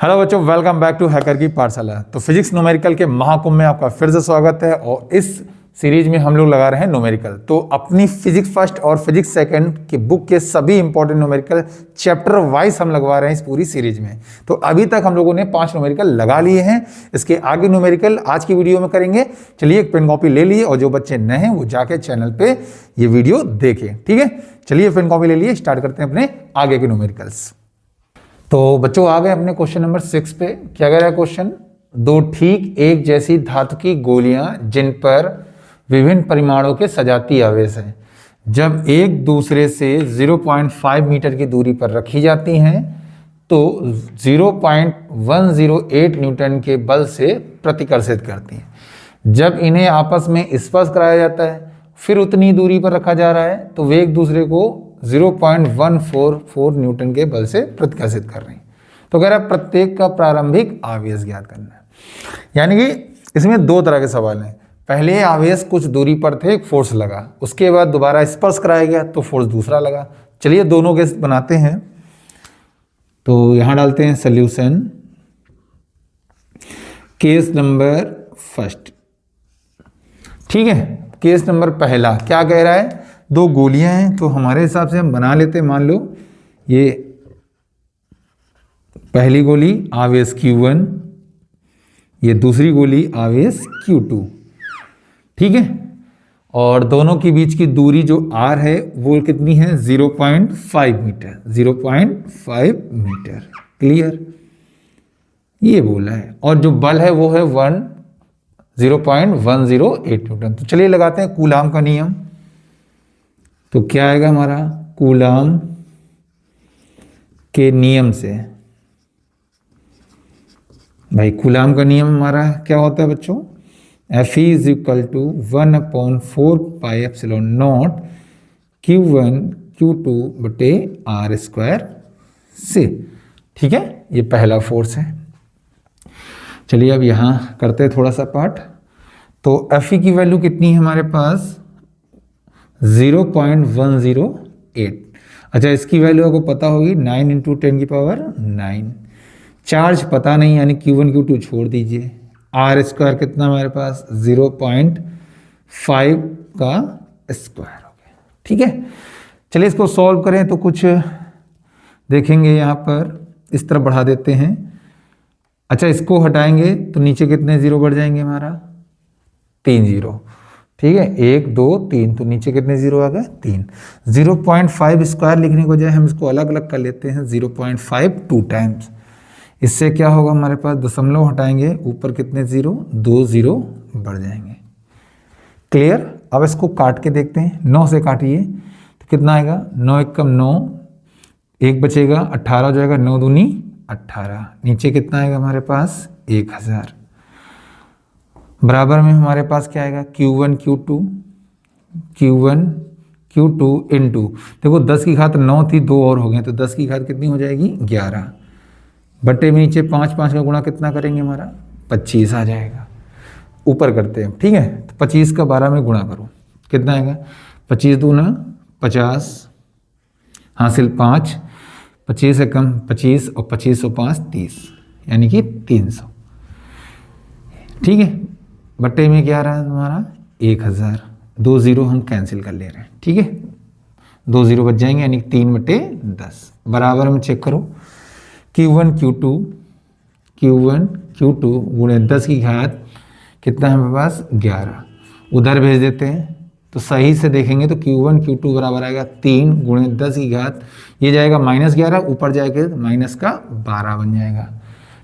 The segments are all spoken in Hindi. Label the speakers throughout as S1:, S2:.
S1: हेलो बच्चों, वेलकम बैक टू हैकर की पाठशाला। तो फिजिक्स न्यूमेरिकल के महाकुंभ में आपका फिर से स्वागत है और इस सीरीज में हम लोग लगा रहे हैं न्यूमेरिकल। तो अपनी फिजिक्स फर्स्ट और फिजिक्स सेकंड की बुक के सभी इंपॉर्टेंट न्यूमेरिकल चैप्टर वाइज हम लगवा रहे हैं इस पूरी सीरीज में। तो अभी तक हम लोगों ने 5 न्यूमेरिकल लगा लिए हैं। इसके आगे न्यूमेरिकल आज की वीडियो में करेंगे। चलिए एक पेन कॉपी ले लिए और जो बच्चे नए हैं वो जाके चैनल पे ये वीडियो देखें। ठीक है, चलिए पेन कॉपी ले लिए, स्टार्ट करते हैं अपने आगे के न्यूमेरिकल्स। तो बच्चों आ गए अपने क्वेश्चन नंबर 6 पे। क्या कह रहा है क्वेश्चन? दो ठीक एक जैसी धातु की गोलियां जिन पर विभिन्न परिमाणों के सजातीय आवेश हैं, जब एक दूसरे से 0.5 मीटर की दूरी पर रखी जाती हैं तो 0.108 न्यूटन के बल से प्रतिकर्षित करती हैं। जब इन्हें आपस में स्पर्श कराया जाता है फिर उतनी दूरी पर रखा जा रहा है तो वे एक दूसरे को 0.144 न्यूटन के बल से प्रतिकर्षित कर रही हैं। तो कह रहा है प्रत्येक का प्रारंभिक आवेश ज्ञात करना है। यानी कि इसमें दो तरह के सवाल हैं। पहले आवेश कुछ दूरी पर थे, एक फोर्स लगा, उसके बाद दोबारा स्पर्श कराया गया तो फोर्स दूसरा लगा। चलिए दोनों केस बनाते हैं। तो यहां डालते हैं सोल्यूशन। केस नंबर फर्स्ट, ठीक है। केस नंबर पहला क्या कह रहा है? दो गोलियां हैं तो हमारे हिसाब से हम बना लेते हैं। मान लो ये पहली गोली आवेश Q1, ये दूसरी गोली आवेश Q2, ठीक है। और दोनों के बीच की दूरी जो R है वो कितनी है? 0.5 मीटर। 0.5 metre, clear? ये बोला है। और जो बल है वो है 0.108 न्यूटन। तो चलिए लगाते हैं कूलाम का नियम। तो क्या आएगा हमारा? कूलाम के नियम से, भाई कूलाम का नियम हमारा क्या होता है बच्चों? F is equal to 1/4 pi epsilon naught Q1 Q2 बटे R स्क्वायर से, ठीक है। ये पहला फोर्स है। चलिए अब यहां करते हैं थोड़ा सा पार्ट। तो Fe की वैल्यू कितनी है हमारे पास? 0.108। अच्छा, इसकी वैल्यू आपको पता होगी 9 × 10⁹। चार्ज पता नहीं, यानी Q1 Q2 छोड़ दीजिए। R स्क्वायर कितना हमारे पास? 0.5 का स्क्वायर हो गया, ठीक है। चलिए इसको सॉल्व करें तो कुछ देखेंगे। यहाँ पर इस तरफ बढ़ा देते हैं। अच्छा, इसको हटाएंगे तो नीचे कितने जीरो बढ़ जाएंगे? हमारा 3 जीरो, ठीक है। 1 2 3, तो नीचे कितने जीरो आ गए? 3। 0.5 स्क्वायर लिखने के बजाय हम इसको अलग अलग कर लेते हैं, 0.5 2 टाइम्स। इससे क्या होगा? हमारे पास दशमलव हटाएंगे, ऊपर कितने जीरो? 2 जीरो बढ़ जाएंगे, क्लियर? अब इसको काट के देखते हैं। 9 से काटिए तो कितना आएगा? 9 एकम 9, 1 बचेगा, 18 हो जाएगा। 9 दूनी 18, नीचे कितना आएगा हमारे पास? 1000। बराबर में हमारे पास क्या आएगा? Q1 Q2 इंटू, देखो 10 की घात 9 थी, 2 और हो गए तो 10 की घात कितनी हो जाएगी? 11 बटे में नीचे 5 5 का गुणा कितना करेंगे? हमारा 25 आ जाएगा। ऊपर करते हैं, ठीक है। तो 25 का 12 में गुणा करो, कितना आएगा? 25 दूना 50, हासिल 5, 25 से कम 25 और 25 और 5 30, यानी कि 300, ठीक है। बटे में क्या रहा है हमारा? 1000। 2 जीरो हम कैंसिल कर ले रहे हैं, ठीक है। 2 जीरो बच जाएंगे, यानी 3/10। बराबर में चेक करो। Q1 Q2 गुणे 10 की घात कितना है हमारे पास? 11। उधर भेज देते हैं तो सही से देखेंगे तो Q1 Q2 बराबर आएगा 3 गुणे 10 की घात, ये जाएगा -11, ऊपर जाएगा -12 बन जाएगा,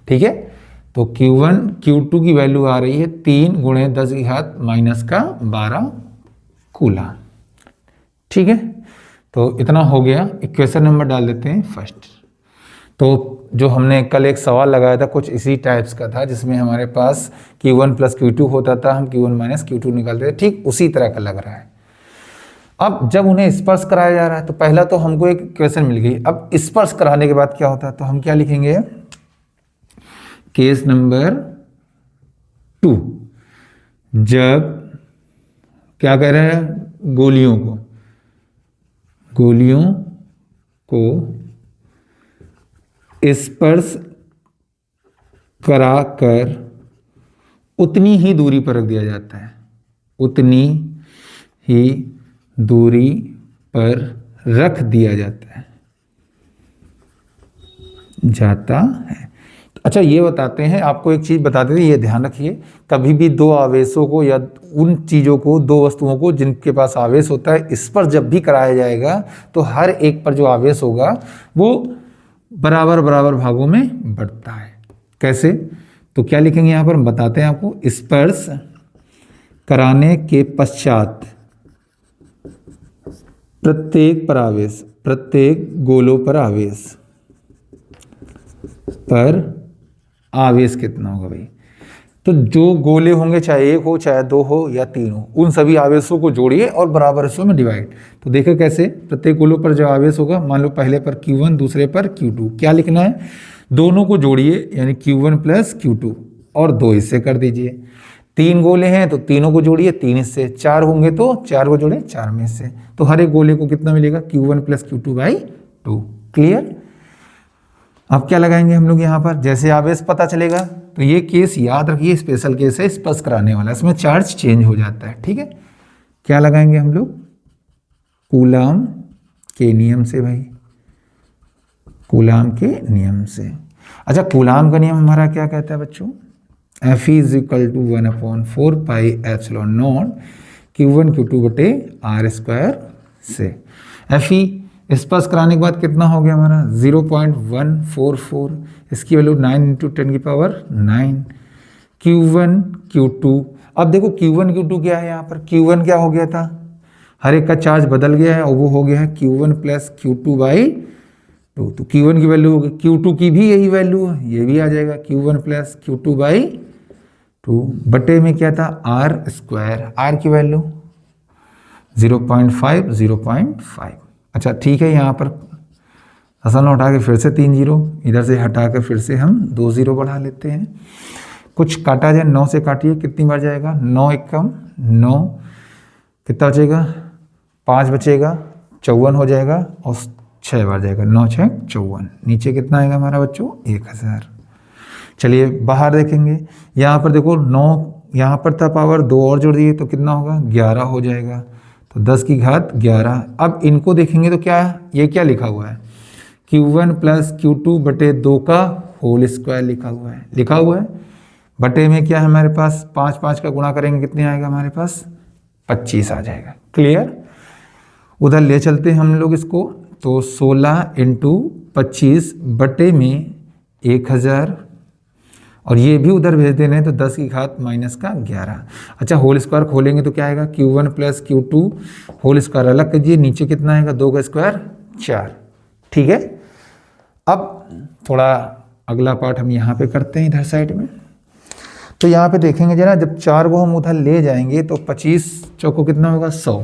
S1: ठीक है। तो Q1 Q2 की वैल्यू आ रही है 3 गुणे 10 की घात -12 कूलाम, ठीक है। तो इतना हो गया। इक्वेशन नंबर डाल देते हैं फर्स्ट। तो जो हमने कल एक सवाल लगाया था कुछ इसी टाइप्स का था, जिसमें हमारे पास Q1 + Q2 होता था, हम Q1 - Q2 निकालते थे, ठीक उसी तरह का लग रहा है। अब जब उन्हें स्पर्श कराया जा रहा है तो पहला तो हमको एक इक्वेशन मिल गई। अब स्पर्श कराने के बाद क्या होता है? तो हम क्या लिखेंगे? केस नंबर 2, जब क्या कह रहे हैं? गोलियों को स्पर्श करा कर उतनी ही दूरी पर रख दिया जाता है, उतनी ही दूरी पर रख दिया जाता है। अच्छा ये बताते हैं, आपको एक चीज़ बताते थे, ये ध्यान रखिए, कभी भी दो आवेशों को या उन चीज़ों को, दो वस्तुओं को जिनके पास आवेश होता है, इस पर जब भी कराया जाएगा तो हर एक पर जो आवेश होगा वो बराबर बराबर भागों में बढ़ता है। कैसे? तो क्या लिखेंगे यहाँ पर, हम बताते हैं आपको। स्पर्श कराने के पश्चात प्रत्येक पर आवेश, प्रत्येक गोलों पर आवेश कितना होगा भाई? तो जो गोले होंगे, चाहे एक हो, चाहे दो हो या तीन हो, उन सभी आवेशों को जोड़िए और बराबर हिस्सों में डिवाइड। तो देखो कैसे, प्रत्येक गोलों पर जो आवेश होगा, मान लो पहले पर Q1, दूसरे पर Q2, क्या लिखना है, दोनों को जोड़िए, यानी Q1 प्लस Q2 और 2 हिस्से कर दीजिए। 3 गोले हैं तो तीनों को जोड़िए, 3 हिस्से, 4 होंगे तो 4 को जोड़े, 4 में हिस्से, तो हर एक गोले को कितना मिलेगा, Q1 plus Q2 by 2। Clear? अब क्या लगाएंगे हम लोग यहाँ पर, जैसे आवेश पता चलेगा, तो ये केस याद रखिए, स्पेशल केस है, स्पर्श कराने वाला, इसमें चार्ज चेंज हो जाता है। ठीक है, क्या लगाएंगे हम लोग, कूलाम के नियम से भाई, कूलाम के नियम से। अच्छा, कूलाम का नियम हमारा क्या कहता है बच्चों, F is equal to 1/4 pi epsilon naught Q1 Q2 बटे R स्क्वायर से। Fe स्पर्श कराने के बाद कितना हो गया हमारा, 0.144, इसकी वैल्यू 9 × 10⁹ Q1 Q2। अब देखो Q1 Q2 क्या है, यहाँ पर Q1 क्या हो गया था, हर एक का चार्ज बदल गया है और वो हो गया है Q1 प्लस Q2 बाई 2। तो Q1 की वैल्यू होगी, Q2 की भी यही वैल्यू है, ये भी आ जाएगा Q1 प्लस Q2 बाई 2 बटे में क्या था, R स्क्वायर, R की वैल्यू 0.5। अच्छा ठीक है, यहाँ पर असल में उठा के फिर से 3 जीरो, इधर से हटा के फिर से हम 2 जीरो बढ़ा लेते हैं। कुछ काटा जाए, 9 से काटिए, कितनी बार जाएगा, 9 एकम 9, कितना बचेगा, 5 बचेगा, 54 हो जाएगा और 6 बार जाएगा, 9 6 54। नीचे कितना आएगा हमारा बच्चों, 1000। चलिए बाहर देखेंगे, यहाँ पर देखो 9 यहाँ पर था पावर, 2 और जोड़ दिए तो कितना होगा, 11 हो जाएगा, तो 10 की घात 11। अब इनको देखेंगे तो क्या, ये क्या लिखा हुआ है, Q1 प्लस Q2 बटे 2 का होल स्क्वायर लिखा हुआ है, बटे में क्या है हमारे पास, 5 5 का गुणा करेंगे कितने आएगा हमारे पास, 25 आ जाएगा। क्लियर? उधर ले चलते हैं हम लोग इसको, तो 16 × 25 बटे में 1000, और ये भी उधर भेज देना है तो 10 की घात -11। अच्छा, होल स्क्वायर खोलेंगे तो क्या आएगा, Q1 plus Q2 whole square अलग कीजिए, नीचे कितना आएगा, 2 का स्क्वायर 4। ठीक है, अब थोड़ा अगला पार्ट हम यहाँ पे करते हैं इधर साइड में। तो यहाँ पे देखेंगे जरा, जब 4 को हम उधर ले जाएंगे तो 25 चौको कितना होगा, 100,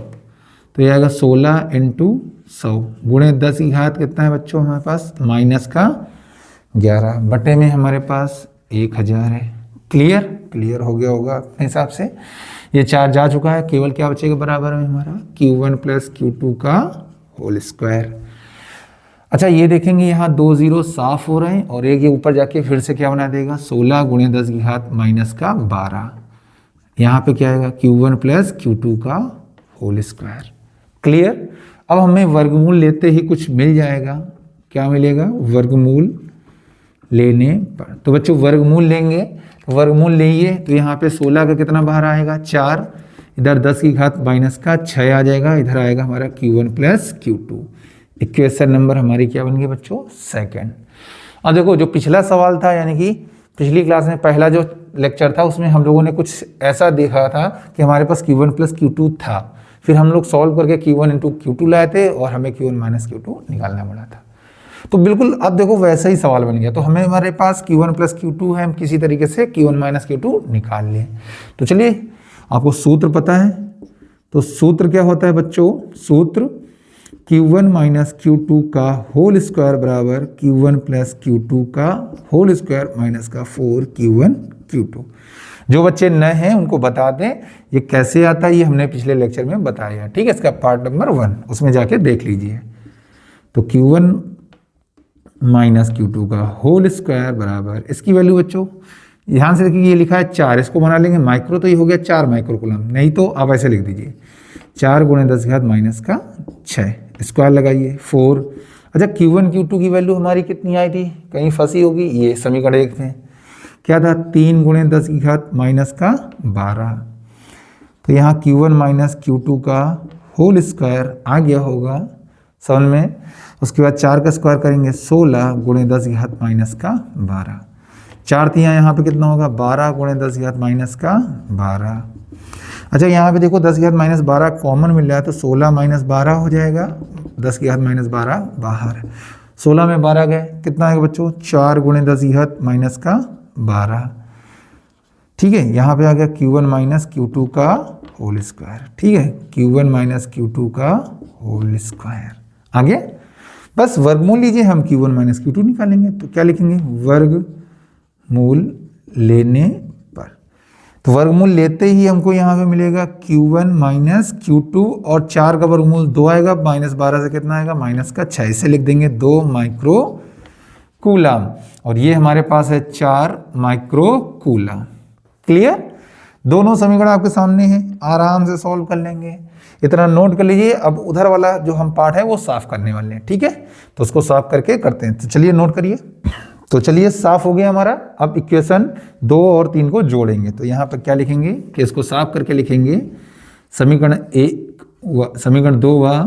S1: तो ये आएगा 16 × 100 गुणे 10 की घात कितना है बच्चों हमारे पास, -11 बटे में हमारे पास 1000 है। क्लियर हो गया होगा अपने हिसाब से, ये 4 जा चुका है, केवल क्या बचेगा बराबर में हमारा, Q1 प्लस Q2 का होल स्क्वायर। अच्छा ये देखेंगे यहाँ 2 जीरो साफ हो रहे हैं और एक ये ऊपर जाके फिर से क्या बना देगा, 16 गुणे 10 की घात -12। यहाँ पे क्या आएगा, Q1 प्लस Q2 का होल स्क्वायर। क्लियर? अब हमें वर्गमूल लेते ही कुछ मिल जाएगा, क्या मिलेगा, वर्गमूल लेने पर। तो बच्चों वर्गमूल लेंगे, तो वर्गमूल लेंगे तो यहाँ पे 16 का कितना बाहर आएगा, 4, इधर 10 की घात -6 आ जाएगा, इधर आएगा हमारा Q1 plus Q2। Equation number हमारी क्या बन गई बच्चों, सेकंड। अब देखो जो पिछला सवाल था, यानी कि पिछली क्लास में पहला जो लेक्चर था, उसमें हम लोगों ने कुछ ऐसा देखा था कि हमारे पास Q1 प्लस Q2 था, फिर हम लोग सॉल्व करके Q1 × Q2 लाए थे और हमें Q1 माइनस Q2 निकालना पड़ा था। तो बिल्कुल अब देखो वैसा ही सवाल बन गया, तो हमें हमारे पास Q1 प्लस Q2 है, हम किसी तरीके से Q1 माइनस Q2 निकाल लें। तो चलिए, आपको सूत्र पता है, तो सूत्र क्या होता है बच्चों, सूत्र Q1 माइनस Q2 का होल स्क्वायर बराबर Q1 प्लस Q2 का होल स्क्वायर माइनस का 4 Q1 Q2। जो बच्चे नए हैं उनको बता दें ये कैसे आता है, ये हमने पिछले लेक्चर में बताया, ठीक है, इसका पार्ट नंबर 1 उसमें जाके देख लीजिए। तो Q1 माइनस Q2 का होल स्क्वायर बराबर इसकी वैल्यू बच्चों ध्यान से देखिए, ये लिखा है 4, इसको बना लेंगे माइक्रो, तो ये हो गया 4 माइक्रो कूलम, नहीं तो आप ऐसे लिख दीजिए 4 × 10⁻⁻6 स्क्वायर लगाइए 4। अच्छा Q1 Q2 की वैल्यू हमारी कितनी आई थी, कहीं फंसी होगी, ये समीकरण 1 में क्या था 3 × 10⁻⁻12, तो यहाँ Q1 - Q2 का होल स्क्वायर आ गया होगा समझ में। उसके बाद 4 का स्क्वायर करेंगे 16 × 10⁻⁻12, 4 तियाँ यहाँ पे कितना होगा 12 × 10⁻⁻12। अच्छा यहाँ पे देखो 10⁻⁻12 कॉमन मिल रहा है, तो 16 - 12 हो जाएगा, 10⁻⁻12 बाहर, 16 में 12 गए, कितना आएगा बच्चों 4 × 10⁻⁻12। ठीक है, यहाँ पे आ गया Q1 - Q2 का होल स्क्वायर। ठीक है, Q1 - Q2 का होल स्क्वायर आ गया। बस वर्गमूल लीजिए, हम Q1 - Q2 निकालेंगे, तो क्या लिखेंगे वर्गमूल लेने पर, तो वर्गमूल लेते ही हमको यहाँ पे मिलेगा Q1 - Q2 और 4 का वर्गमूल 2 आएगा, -12 से कितना आएगा -6, इसे लिख देंगे 2 माइक्रो कूलम, और ये हमारे पास है 4 माइक्रो कूलम। क्लियर, दोनों समीकरण आपके सामने हैं, आराम से सॉल्व कर लेंगे। इतना नोट कर लीजिए। अब उधर वाला जो हम पार्ट है वो साफ करने वाले हैं, ठीक है, तो उसको साफ करके करते हैं। तो चलिए नोट करिए। तो चलिए साफ हो गया हमारा। अब इक्वेशन 2 और 3 को जोड़ेंगे, तो यहाँ पर क्या लिखेंगे कि इसको साफ करके लिखेंगे समीकरण 2 व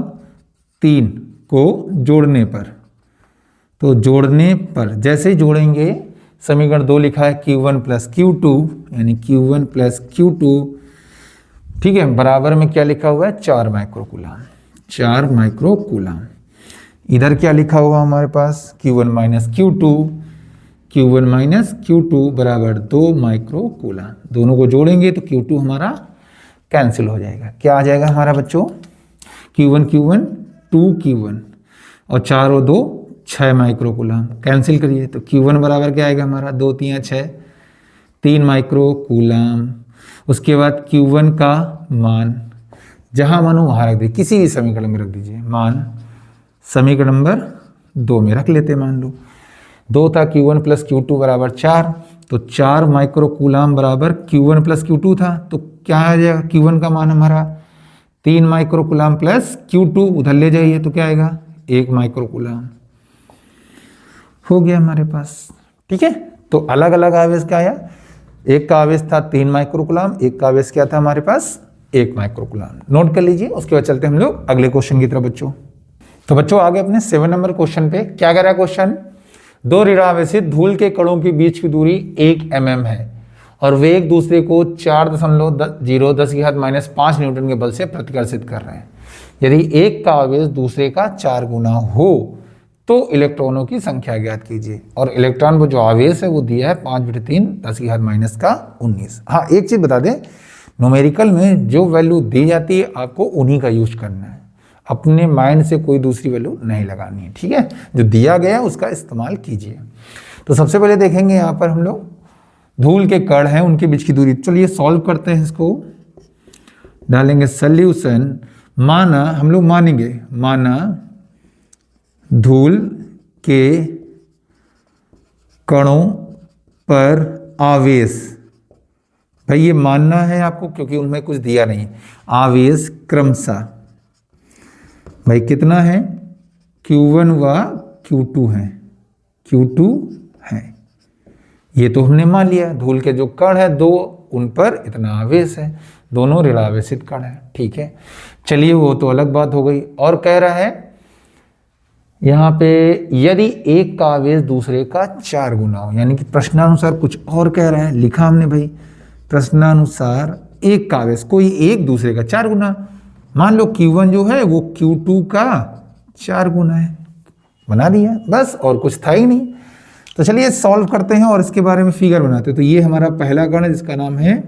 S1: 3 को जोड़ने पर। तो जोड़ने पर जैसे ही जोड़ेंगे, समीकरण 2 लिखा है Q1 + Q2 यानी Q1 + Q2, ठीक है, बराबर में क्या लिखा हुआ है 4 माइक्रो कूलम, 4 माइक्रो कूलम। इधर क्या लिखा हुआ हमारे पास Q1 - Q2, Q1 - Q2 बराबर 2 माइक्रो कूलम। दोनों को जोड़ेंगे तो Q2 हमारा कैंसिल हो जाएगा। क्या आ जाएगा हमारा बच्चों Q1 Q1 2Q1 और 4 और 2 6 माइक्रो कूलम। कैंसिल करिए तो Q1 बराबर क्या आएगा हमारा 2 × 6 3 माइक्रो कूलम। उसके बाद Q1 का मान जहाँ मान हो वहाँ रख दीजिए, किसी भी समीकरण में रख दीजिए। मान समीकरण नंबर 2 में रख लेते, मान लो 2 था, Q1 + Q2 बराबर 4, तो 4 माइक्रो कूलम बराबर Q1 + Q2 था, तो क्या आ जाएगा Q1 का मान हमारा 3 माइक्रो कूलम प्लस Q2 उधर ले जाइए तो क्या आएगा 1 माइक्रो कूलम हो गया हमारे पास। ठीक है, तो अलग अलग आवेश क्या आया, एक का आवेश था 3 माइक्रो कूलम, एक का आवेश क्या था हमारे पास 1 माइक्रो कूलम। नोट कर लीजिए। उसके बाद चलते हैं हम लोग अगले क्वेश्चन की तरफ बच्चों। तो बच्चों आगे अपने 7 नंबर क्वेश्चन पे क्या कह रहा है क्वेश्चन, 2 ऋणावेशित धूल के कणों के बीच की दूरी 1 mm है और वे एक दूसरे को 4.010⁻5 न्यूटन के बल से प्रतिकर्षित कर रहे हैं। यदि एक का आवेश दूसरे का 4 गुना हो तो इलेक्ट्रॉनों की संख्या ज्ञात कीजिए। और इलेक्ट्रॉन को जो आवेश है वो दिया है 5/3 10⁻⁻19। हाँ, एक चीज बता दें, न्यूमेरिकल में जो वैल्यू दी जाती है आपको उन्हीं का यूज करना है, अपने माइंड से कोई दूसरी वैल्यू नहीं लगानी है। ठीक है, जो दिया गया उसका इस्तेमाल कीजिए। तो सबसे पहले देखेंगे यहाँ पर हम लोग धूल के कण हैं उनके बीच की दूरी। चलिए सॉल्व करते हैं, इसको डालेंगे सॉल्यूशन। माना हम लोग मानेंगे, माना धूल के कणों पर आवेश, भाई ये मानना है आपको क्योंकि उनमें कुछ दिया नहीं, आवेश क्रमशः भाई कितना है Q1 व Q2 है, Q2 है, ये तो हमने मान लिया। धूल के जो कण है 2 उन पर इतना आवेश है, दोनों ऋणावेशित कण है। ठीक है, चलिए वो तो अलग बात हो गई। और कह रहा है यहाँ पे यदि एक का आवेश दूसरे का 4 गुना हो, यानी कि प्रश्नानुसार कुछ और कह रहा है, लिखा हमने भाई प्रश्नानुसार एक का आवेश कोई एक दूसरे का 4 गुना, मान लो Q1 जो है वो Q2 का 4 गुना है, बना दिया बस, और कुछ था ही नहीं। तो चलिए सॉल्व करते हैं और इसके बारे में फिगर बनाते हैं। तो ये हमारा पहला कण है जिसका नाम है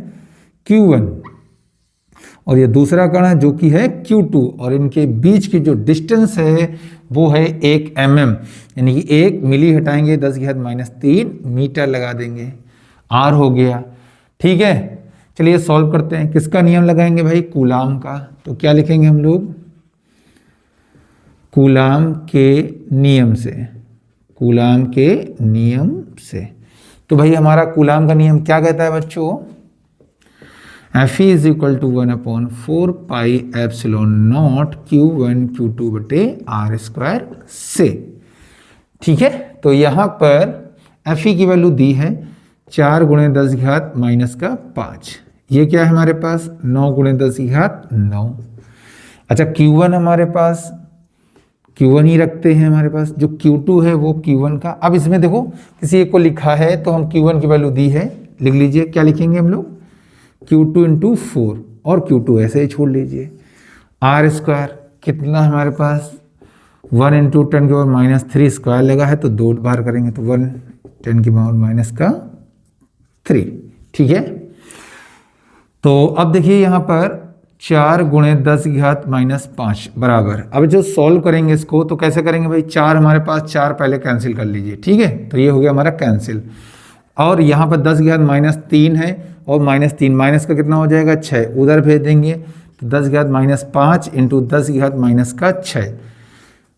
S1: Q1 और ये दूसरा कण है जो कि है Q2 और इनके बीच की जो डिस्टेंस है वो है 1 mm, यानी कि 1 मिली हटाएंगे 10⁻³ मीटर लगा देंगे, R हो गया। ठीक है, चलिए सॉल्व करते हैं। किसका नियम लगाएंगे भाई, कूलाम का। तो क्या लिखेंगे हम लोग, कूलाम के नियम से, कूलाम के नियम से। तो भाई हमारा कूलाम का नियम क्या कहता है बच्चों, Fe is equal to 1/4 pi epsilon naught Q1 Q2 बटे आर स्क्वायर से। ठीक है, तो यहाँ पर Fe की वैल्यू दी है 4 × 10⁻⁻⁵। ये क्या है हमारे पास 9 × 10⁹। अच्छा Q1 हमारे पास Q1 ही रखते हैं, हमारे पास जो Q2 है वो Q1 का। अब इसमें देखो किसी एक को लिखा है तो हम Q1 की वैल्यू दी है, लिख लीजिए क्या लिखेंगे हम लोग Q2 × 4 और Q2 ऐसे ही छोड़ लीजिए। आर स्क्वायर कितना हमारे पास 1 × 10⁻³ स्क्वायर लगा है तो 2 बार करेंगे तो 1 10⁻³ ठीक है। तो अब देखिए यहाँ पर 4 × 10⁻⁻5 बराबर, अब जो सॉल्व करेंगे इसको तो कैसे करेंगे भाई, 4 हमारे पास 4 पहले कैंसिल कर लीजिए। ठीक है, तो ये हो गया हमारा कैंसिल। और यहाँ पर 10⁻³ है और -3 माइनस का कितना हो जाएगा 6, उधर भेज देंगे तो 10⁻5 × 10⁻⁻⁶।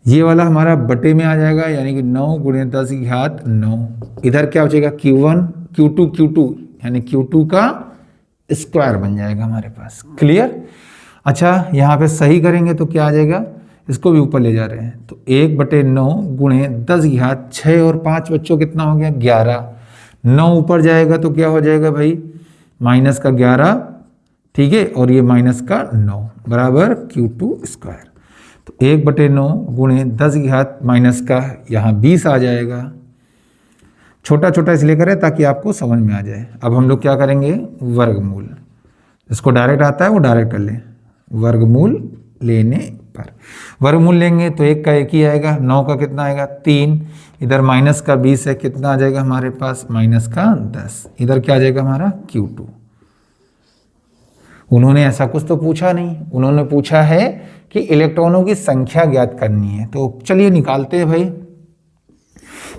S1: ये वाला हमारा बटे में आ जाएगा, यानी कि 9 × 10⁹। इधर क्या बचेगा Q1 Q2 यानी Q2 का स्क्वायर बन जाएगा हमारे पास। क्लियर। अच्छा यहाँ पे सही करेंगे तो क्या आ जाएगा, इसको भी ऊपर ले जा रहे हैं तो 1/9 × 10⁻⁶ और 5 बच्चों कितना हो गया 11। 9 ऊपर जाएगा तो क्या हो जाएगा भाई -11, ठीक है, और ये -9 बराबर Q2 स्क्वायर। तो 1/9 × 10⁻⁻⁻, यहाँ 20 आ जाएगा। छोटा छोटा इसलिए करें ताकि आपको समझ में आ जाए। अब हम लोग क्या करेंगे वर्गमूल, इसको डायरेक्ट आता है वो डायरेक्ट कर ले, वर्गमूल लेने पर वर्गमूल लेंगे तो 1 का 1 ही आएगा, 9 का कितना आएगा 3, इधर -20 है कितना आ जाएगा हमारे पास -10, इधर क्या आ जाएगा हमारा Q2। उन्होंने ऐसा कुछ तो पूछा नहीं, उन्होंने पूछा है कि इलेक्ट्रॉनों की संख्या ज्ञात करनी है। तो चलिए निकालते हैं भाई,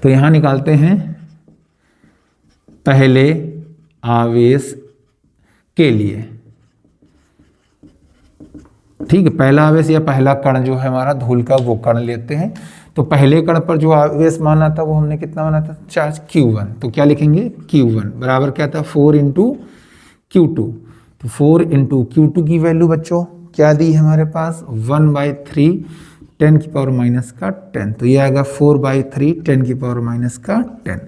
S1: तो यहाँ निकालते हैं पहले आवेश के लिए। ठीक है, पहला आवेश या पहला कण जो है हमारा धूल का वो कण लेते हैं। तो पहले कण पर जो आवेश माना था वो हमने कितना माना था चार्ज Q1। तो क्या लिखेंगे Q1 बराबर क्या था 4 × Q2। तो 4 × Q2 की वैल्यू बच्चों क्या दी है हमारे पास 1/3 10⁻⁻⁻। तो ये आएगा 4/3 10⁻⁻�10।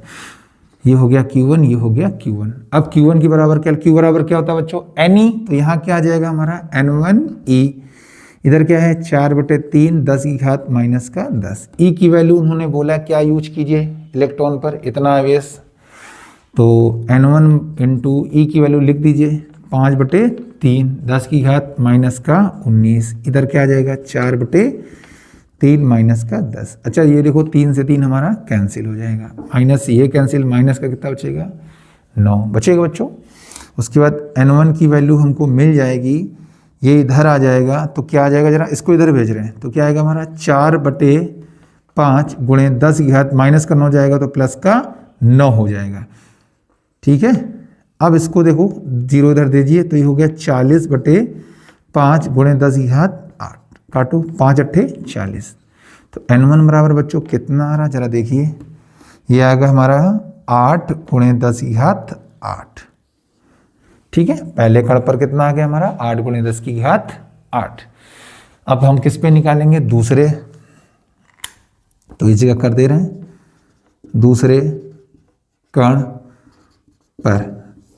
S1: ये हो गया Q1, ये हो गया Q1। अब Q1 की बराबर क्या, Q बराबर क्या होता है बच्चों Ne। तो यहाँ क्या आ जाएगा हमारा N1E। इधर क्या है 4/3 10⁻⁻10। E की वैल्यू उन्होंने बोला क्या यूज कीजिए इलेक्ट्रॉन पर इतना आवेश, तो N1 × E की वैल्यू लिख दीजिए 5/3 10⁻⁻19। इधर क्या आ जाएगा 4/3 -10। अच्छा ये देखो 3 से 3 हमारा कैंसिल हो जाएगा, माइनस ये कैंसिल, माइनस का कितना बचेगा 9 बचेगा बच्चों। उसके बाद N1 की वैल्यू हमको मिल जाएगी, ये इधर आ जाएगा तो क्या आ जाएगा, जरा इसको इधर भेज रहे हैं तो क्या आएगा हमारा 4/5 × 10⁻, माइनस का 9 जाएगा तो प्लस का 9 हो जाएगा। ठीक है, अब इसको देखो 0 इधर दीजिए तो ये हो गया 40/5 × 10⁸। काटो 5 × 8 = 40। तो N1 बराबर बच्चों कितना आ रहा जरा देखिए, ये आएगा हमारा 8 × 10⁸। ठीक है, पहले कण पर कितना आ गया हमारा 8 × 10⁸। अब हम किस पे निकालेंगे दूसरे, तो इस जगह कर दे रहे हैं दूसरे कण पर।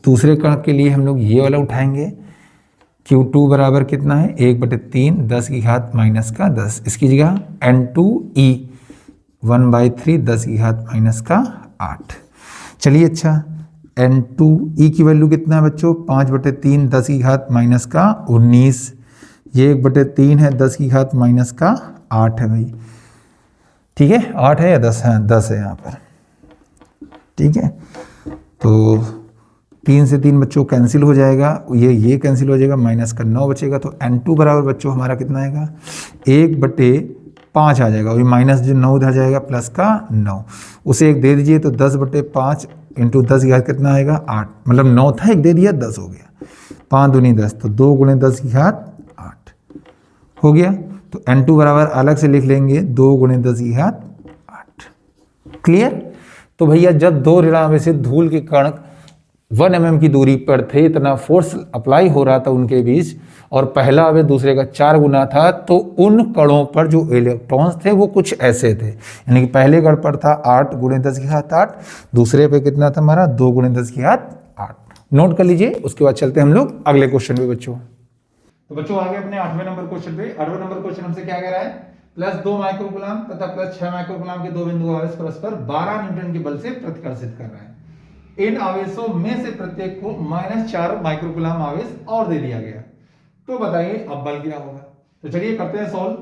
S1: दूसरे कण के लिए हम लोग ये वाला उठाएंगे, Q2 बराबर कितना है 1/3 10⁻⁻10। इसकी जगह N2E 1/3 10⁻⁻8। चलिए अच्छा N2E की वैल्यू कितना है बच्चों 5/3 10⁻⁻19। ये 1/3 है 10⁻⁻8 है भाई। ठीक है, 8 है या 10 है, 10 है यहाँ पर। ठीक है, तो 3 से 3 बच्चों कैंसिल हो जाएगा, ये कैंसिल हो जाएगा, माइनस का 9 बचेगा। तो N2 बराबर बच्चों हमारा कितना आएगा 1/5 आ जाएगा, वही माइनस जो 9 उधर जाएगा प्लस का 9, उसे 1 दे दीजिए तो 10/5 × 10 कितना आएगा 8, मतलब 9 था 1 दे दिया 10 हो गया, 5 दूनी 10 तो 2 × 10⁸ हो गया। तो N2 बराबर अलग से लिख लेंगे 2 × 10⁸। क्लियर। तो भैया जब दो ऋणावेशित धूल के कण 1 mm की दूरी पर थे, इतना फोर्स अप्लाई हो रहा था उनके बीच, और पहला आवेश दूसरे का 4 गुना था, तो उन कणों पर जो इलेक्ट्रॉन्स थे वो कुछ ऐसे थे। यानी कि पहले कण पर था 8 × 10⁸, दूसरे पे कितना था हमारा 2 × 10⁸। नोट कर लीजिए। उसके बाद चलते हैं हम लोग अगले क्वेश्चन पे बच्चों। तो बच्चों आगे अपने 8वें नंबर क्वेश्चन पे। 8वां नंबर क्वेश्चन हमसे क्या कह रहा है, +2 माइक्रोकूलम तथा +6 माइक्रोकूलम के दो बिंदु आवेश परस्पर 12 न्यूटन के बल से प्रतिकर्षित कर रहा है। इन आवेशों में से प्रत्येक को -4 माइक्रोकूलम आवेश और दे दिया गया, तो बताइए अब बल क्या होगा। तो चलिए करते हैं सॉल्व।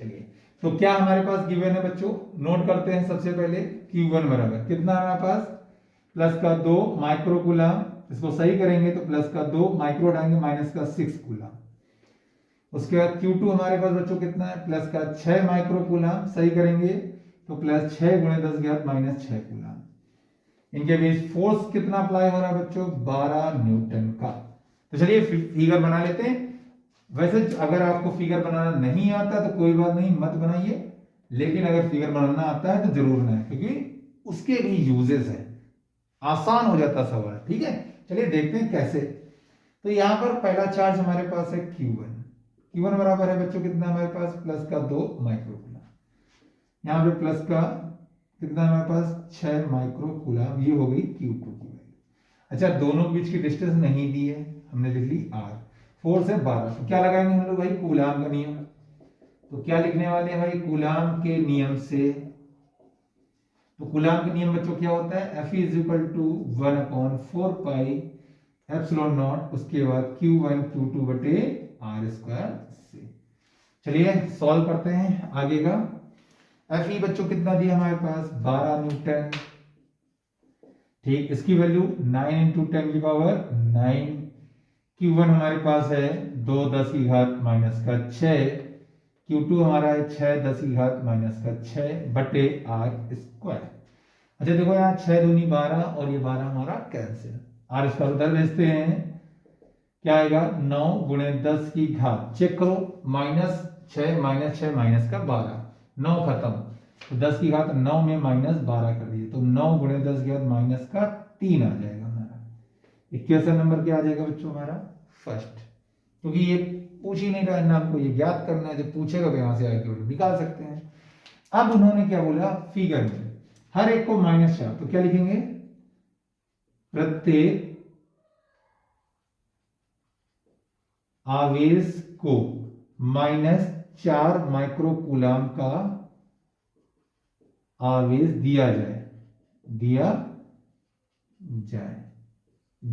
S1: चलिए, तो क्या हमारे पास गिवन है बच्चों, नोट करते हैं सबसे पहले। Q1 बराबर कितना है हमारे पास, +2 माइक्रोकूलम, इसको सही करेंगे तो +2 माइक्रो उठाएंगे, -6 कूलम। उसके बाद Q2 हमारे पास बच्चों कितना है, +6 माइक्रोकूलम, सही करेंगे तो +6 × 10⁻⁻6 कूलम। इनके बीच फोर्स कितना अप्लाई हो रहा है बच्चों, 12 न्यूटन का। तो चलिए फिगर बना लेते हैं। वैसे अगर आपको फिगर बनाना नहीं आता तो कोई बात नहीं, मत बनाइए, लेकिन अगर फिगर बनाना आता है तो जरूर बनाए, क्योंकि उसके भी यूजेस है, आसान हो जाता सवाल। ठीक है, चलिए देखते हैं कैसे। तो यहां पर पहला चार्ज हमारे पास है Q1। Q1 बराबर है बच्चों कितना हमारे पास, +2 माइक्रोकूलम। यहां पे प्लस का कितना है हमारे पास, 6 माइक्रोकूलम। ये हो गई Q2 की वैल्यू। अच्छा, दोनों के बीच की डिस्टेंस नहीं दी है, हमने लिख ली R। फोर्स है 12, तो क्या लगाएंगे हम लोग भाई, कूलाम का नियम। तो क्या लिखने वाले हैं भाई, कूलाम के नियम से। तो कूलाम के नियम बच्चों क्या होता है, F = 1/4 पाई एप्सिलॉन नॉट, उसके बाद Q1 Q2 बटे R² से। चलिए सॉल्व करते हैं आगे का। Fe बच्चों कितना दिया हमारे पास, 12 न्यूटन। ठीक, इसकी वैल्यू 9 × 10⁻⁹। Q1 हमारे पास है 2 10⁻⁻6। Q2 हमारा है 6 10⁻⁻6 बटे R²। अच्छा देखो यहाँ 6 दूनी 12 और ये 12 हमारा कैंसिल, R² उधर भेजते हैं, क्या आएगा 9 × 10⁻, चेक करो, -6 -6 -12, 9 खत्म, तो 10⁻9 में -12 कर दिए, तो 9 × 10⁻³ आ जाएगा हमारा। इक्वेशन नंबर क्या आ जाएगा बच्चों हमारा, फर्स्ट। क्योंकि ये पूछ ही नहीं रहा है ना, हमको ये ज्ञात करना है, जब पूछेगा तो यहां से आगे निकाल सकते हैं। अब उन्होंने क्या बोला, फिगर में हर एक को -4, तो क्या लिखेंगे, प्रत्येक आवेश को -4 माइक्रोकूलम का आवेश दिया जाए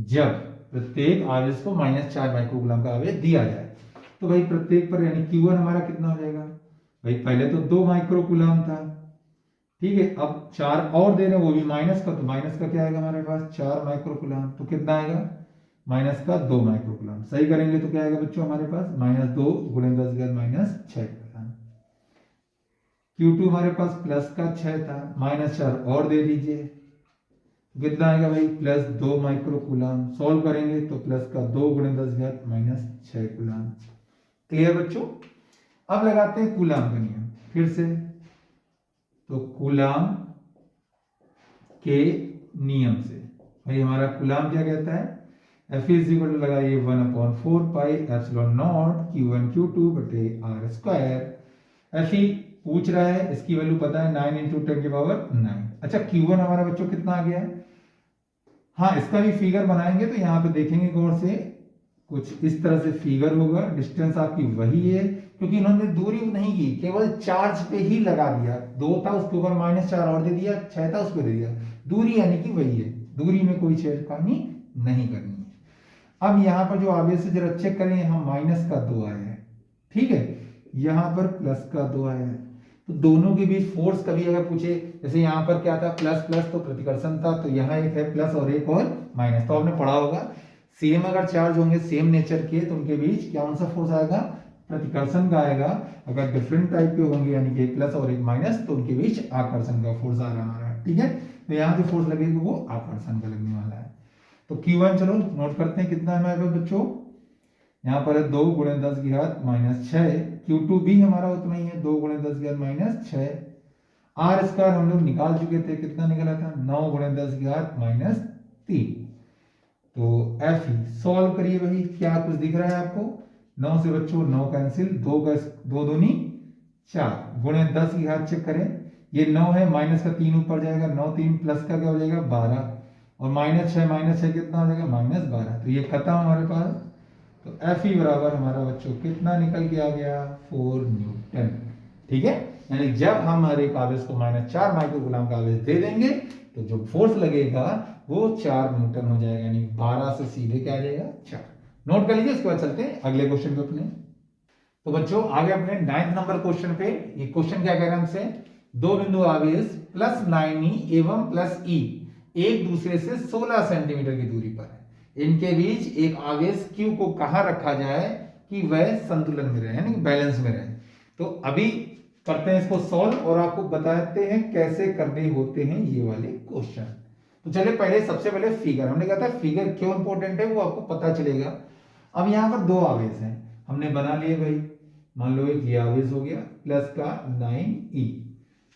S1: जब प्रत्येक आवेश को -4 माइक्रोकूलम का आवेश दिया जाए। तो भाई प्रत्येक पर यानी Q1 हमारा कितना हो जाएगा भाई, पहले तो 2 माइक्रोकूलम था, ठीक है, अब 4 और दे रहे हैं, वो भी माइनस का, तो माइनस का क्या आएगा हमारे पास 4 माइक्रोकूलम, तो कितना आएगा -2 माइक्रोकूलम। सही करेंगे तो क्या आएगा बच्चों हमारे पास, -2 × 10⁻⁻6 कूलम। Q2 हमारे पास प्लस का 6 था, -4 और दे दीजिए, कितना आएगा भाई +2 माइक्रोकूलम। सॉल्व करेंगे तो प्लस का 2 × 10⁻⁻6 कूलम। क्लियर बच्चों। अब लगाते हैं कूलम का नियम फिर से। तो कूलम के नियम से भाई हमारा कूलम क्या कहता है, F = लगाइए 1/4 pi epsilon naught Q1 Q2 बटे R²। Fe पूछ रहा है, इसकी वैल्यू पता है 9 × 10⁻⁹। अच्छा Q1 हमारा बच्चों कितना आ गया है, हाँ इसका भी फिगर बनाएंगे तो यहाँ पे देखेंगे गौर से, कुछ इस तरह से फिगर होगा। डिस्टेंस आपकी वही है, क्योंकि इन्होंने दूरी नहीं की, केवल चार्ज पे ही लगा दिया। 2 था उसके ऊपर -4 और दे दिया, 6 था उसको दे दिया, दूरी यानी कि वही है, दूरी में कोई छेड़खानी नहीं करनी है। अब यहाँ पर जो आवेश से जरा चेक करें, यहाँ -2 आया है, ठीक है, यहाँ पर +2 आया है, तो दोनों के बीच फोर्स कभी अगर पूछे, जैसे यहाँ पर क्या था प्लस प्लस तो प्रतिकर्षण था, तो यहाँ एक है प्लस और एक और माइनस, तो आपने पढ़ा होगा सेम अगर चार्ज होंगे सेम नेचर के तो उनके बीच कौन सा फोर्स आएगा, प्रतिकर्षण का आएगा। अगर डिफरेंट टाइप के होंगे यानी कि एक प्लस और एक माइनस, तो उनके बीच आकर्षण का फोर्स आ रहा है, ठीक है। तो यहाँ जो फोर्स लगेगा वो आकर्षण का लगने वाला है। तो Q1 चलो नोट करते हैं, कितना है हमारे पास बच्चों, यहाँ पर है 2 गुणे 10 की घात माइनस 6, Q2 भी हमारा उतना ही है 2 गुणे 10 की घात माइनस 6। आर स्क्वायर हम लोग निकाल चुके थे, कितना निकला था 9 गुणे 10 की घात माइनस 3। तो एफ ही सॉल्व करिए भाई, क्या कुछ दिख रहा है आपको? 9 से बच्चों 9 कैंसिल, 2 का 2 दूनी 4 गुणे 10 की घात चेक करें, ये 9 है, माइनस का 3 ऊपर जाएगा, 9 3 प्लस का क्या हो जाएगा 12, और माइनस 6 कितना हो जाएगा -12, तो ये खत्म हमारे पास। तो एफ ई बराबर हमारा बच्चों कितना निकल के आ गया 4 न्यूटन। ठीक है, यानी जब हम हर एक आवेश को -4 माइक्रोकूलम का आवेश दे देंगे तो जो फोर्स लगेगा वो 4 न्यूटन हो जाएगा, यानी 12 से सीधे क्या आ जाएगा 4। नोट कर लीजिए, इसके बाद चलते हैं अगले क्वेश्चन पे अपने। तो बच्चों आगे अपने 9th नंबर क्वेश्चन पे, ये क्वेश्चन क्या कह रहे हैं हमसे, दो बिंदु आवेश +9e एवं +e एक दूसरे से 16 सेंटीमीटर की दूरी पर है, इनके बीच एक आवेश q को कहां रखा जाए कि वह संतुलन में रहे, यानी बैलेंस में रहे। तो अभी करते हैं इसको सॉल्व और आपको बताते हैं कैसे करने होते हैं ये वाले क्वेश्चन। तो चलिए पहले सबसे पहले फिगर, हमने कहा था फिगर क्यों इंपॉर्टेंट है वो आपको पता चलेगा। अब यहाँ पर दो आवेश हैं, हमने बना लिए भाई, मान लो एक ये आवेश हो गया प्लस का 9e,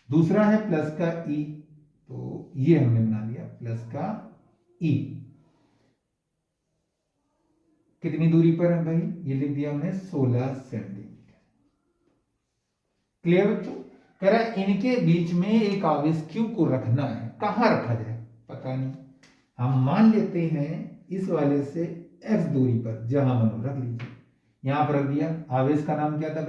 S1: दूसरा है प्लस का e, तो ये हमने बना लिया प्लस का e। कितनी दूरी पर है भाई, ये लिख दिया हमने 16 सेंटीमीटर। क्लियर बच्चों? कह रहा है इनके बीच में एक आवेश q को रखना है, कहां रखा जाए पता नहीं, हम मान लेते हैं इस वाले से x दूरी पर, जहां मनो रख लीजिए, यहां पर रख दिया। आवेश का नाम क्या था?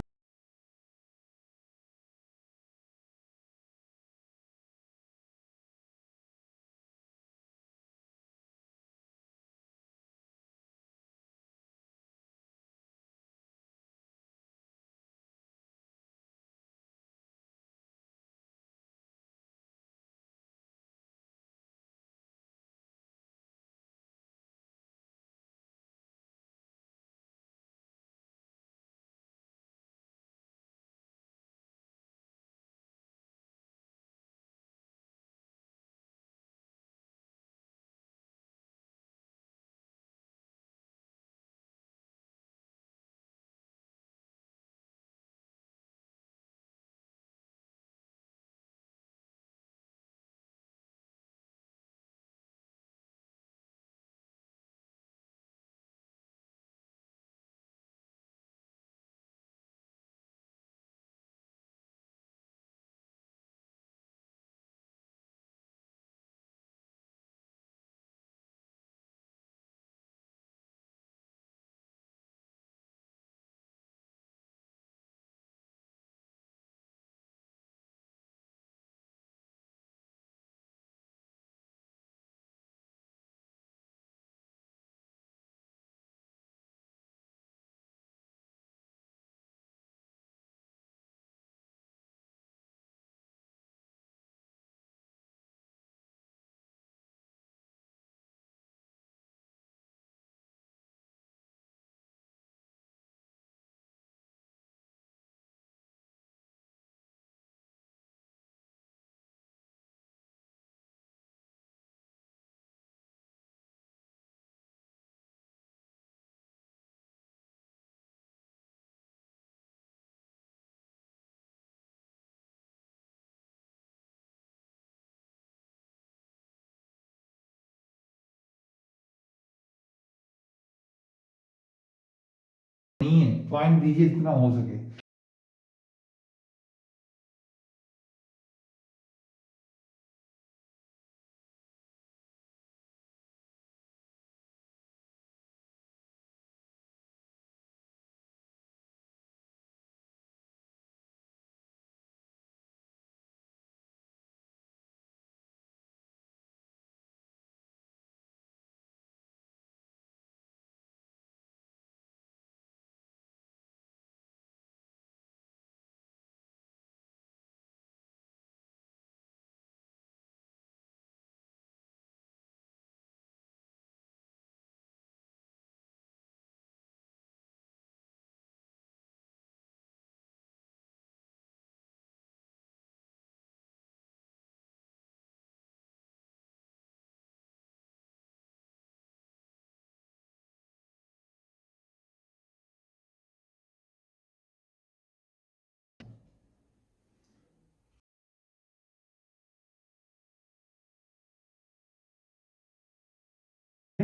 S1: नहीं है, पॉइंट दीजिए जितना हो सके।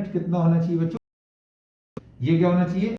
S1: कितना होना चाहिए बच्चों, ये क्या होना चाहिए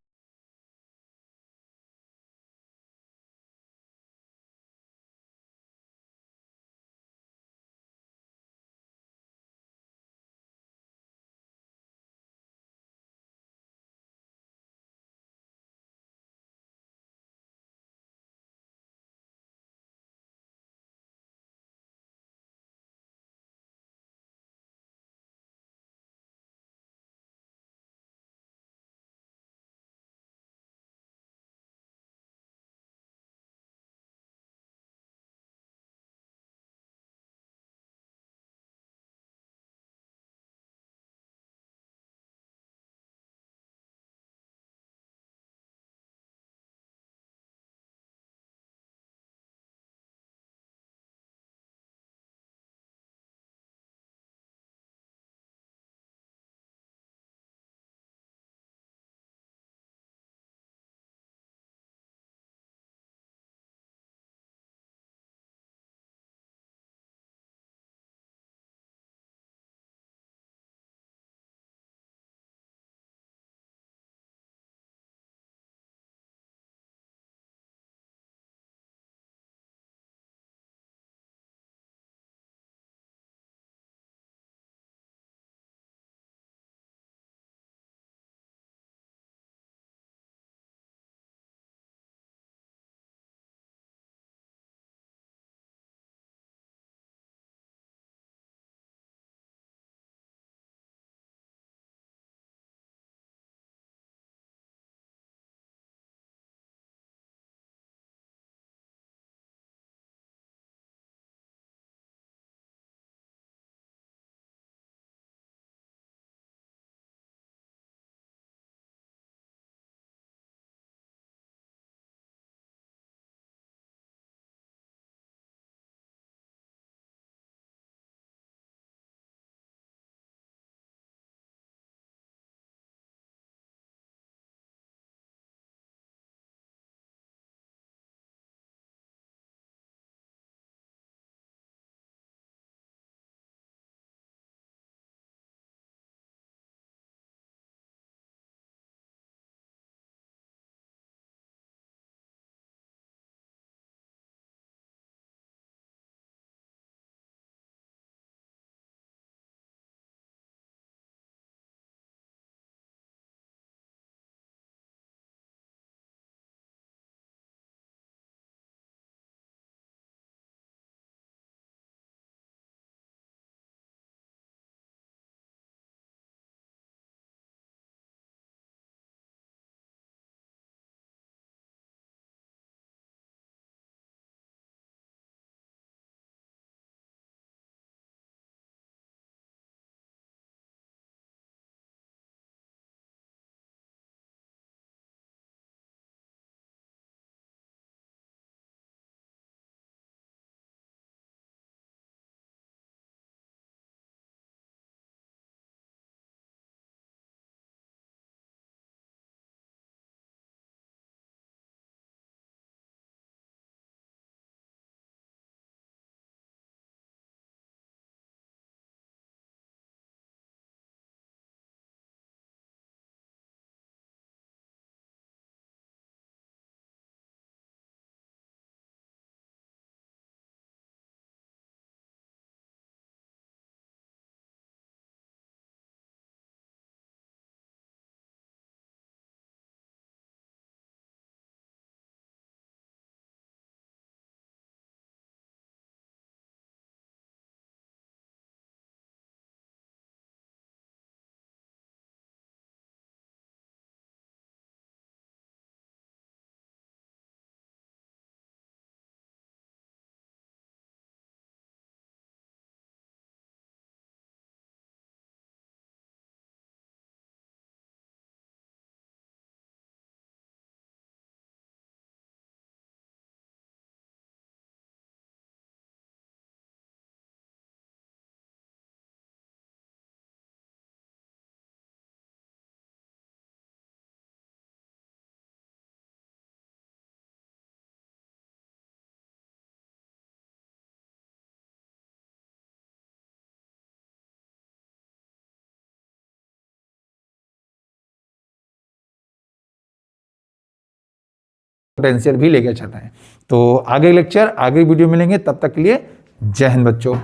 S1: पोटेंशियल भी लेके चल रहे हैं। तो आगे लेक्चर, आगे वीडियो मिलेंगे, तब तक के लिए जय हिंद बच्चों।